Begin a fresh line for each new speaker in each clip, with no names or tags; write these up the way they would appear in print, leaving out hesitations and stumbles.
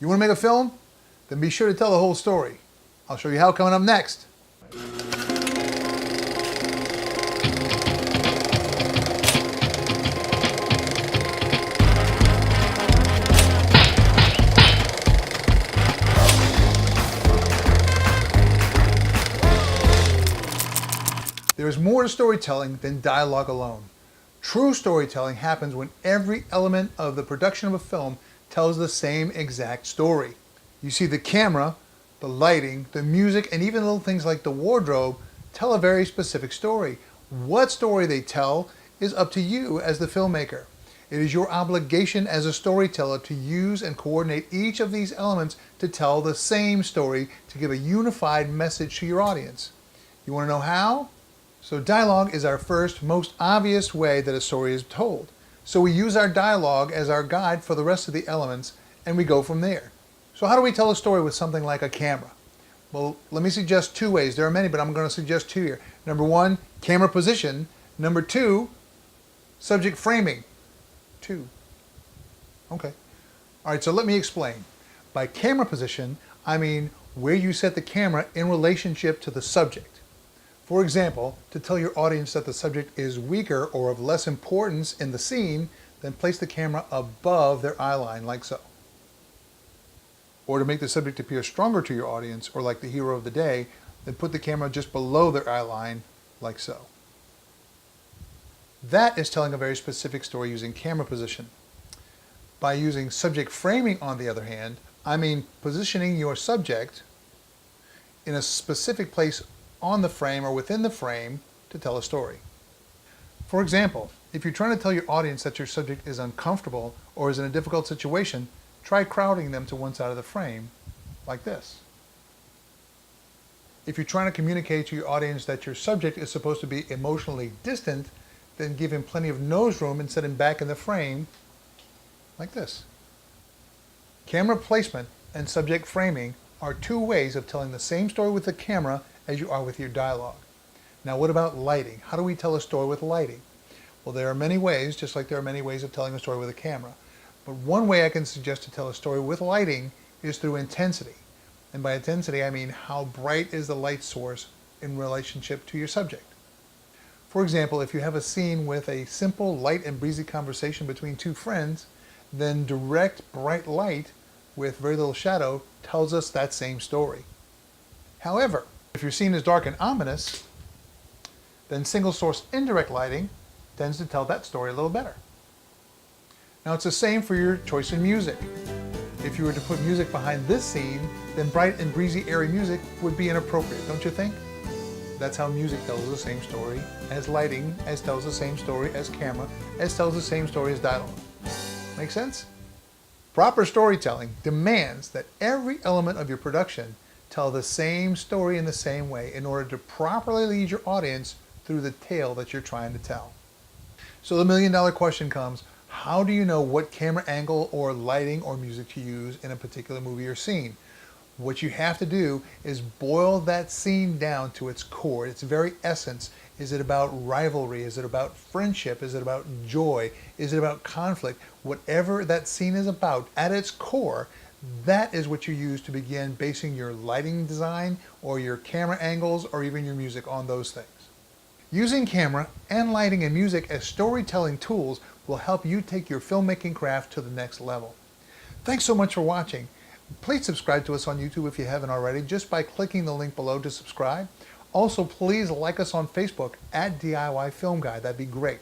You want to make a film? Then be sure to tell the whole story. I'll show you how coming up next. There is more to storytelling than dialogue alone. True storytelling happens when every element of the production of a film tells the same exact story. You see, the camera, the lighting, the music, and even little things like the wardrobe tell a very specific story. What story they tell is up to you as the filmmaker. It is your obligation as a storyteller to use and coordinate each of these elements to tell the same story, to give a unified message to your audience. You want to know how? So dialogue is our first, most obvious way that a story is told. So we use our dialogue as our guide for the rest of the elements, and we go from there. So how do we tell a story with something like a camera? Well, let me suggest two ways. There are many, but I'm going to suggest two here. Number one, camera position. Number two, subject framing. Two. Okay. All right, so let me explain. By camera position, I mean where you set the camera in relationship to the subject. For example, to tell your audience that the subject is weaker or of less importance in the scene, then place the camera above their eye line, like so. Or to make the subject appear stronger to your audience, or like the hero of the day, then put the camera just below their eye line, like so. That is telling a very specific story using camera position. By using subject framing, on the other hand, I mean positioning your subject in a specific place on the frame or within the frame to tell a story. For example, if you're trying to tell your audience that your subject is uncomfortable or is in a difficult situation, try crowding them to one side of the frame, like this. If you're trying to communicate to your audience that your subject is supposed to be emotionally distant, then give him plenty of nose room and set him back in the frame, like this. Camera placement and subject framing are two ways of telling the same story with the camera as you are with your dialogue. Now, what about lighting? How do we tell a story with lighting? Well, there are many ways, just like there are many ways of telling a story with a camera. But one way I can suggest to tell a story with lighting is through intensity. And by intensity, I mean how bright is the light source in relationship to your subject. For example, if you have a scene with a simple, light and breezy conversation between two friends, then direct, bright light with very little shadow tells us that same story. However, if your scene is dark and ominous, then single source indirect lighting tends to tell that story a little better. Now, it's the same for your choice in music. If you were to put music behind this scene, then bright and breezy, airy music would be inappropriate, don't you think? That's how music tells the same story as lighting, as tells the same story as camera, as tells the same story as dialogue. Make sense? Proper storytelling demands that every element of your production tell the same story in the same way in order to properly lead your audience through the tale that you're trying to tell. So the million-dollar question comes, how do you know what camera angle or lighting or music to use in a particular movie or scene? What you have to do is boil that scene down to its core, its very essence. Is it about rivalry? Is it about friendship? Is it about joy? Is it about conflict? Whatever that scene is about, at its core, that is what you use to begin basing your lighting design or your camera angles or even your music on those things. Using camera and lighting and music as storytelling tools will help you take your filmmaking craft to the next level. Thanks so much for watching. Please subscribe to us on YouTube if you haven't already, just by clicking the link below to subscribe. Also, please like us on Facebook at DIYFilmGuy. That'd be great.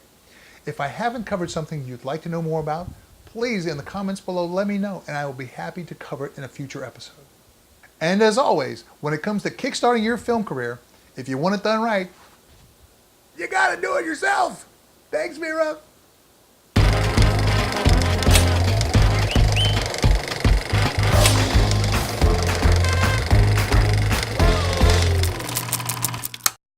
If I haven't covered something you'd like to know more about, please in the comments below let me know, and I will be happy to cover it in a future episode. And as always, when it comes to kickstarting your film career, if you want it done right, you gotta do it yourself. Thanks, Mira.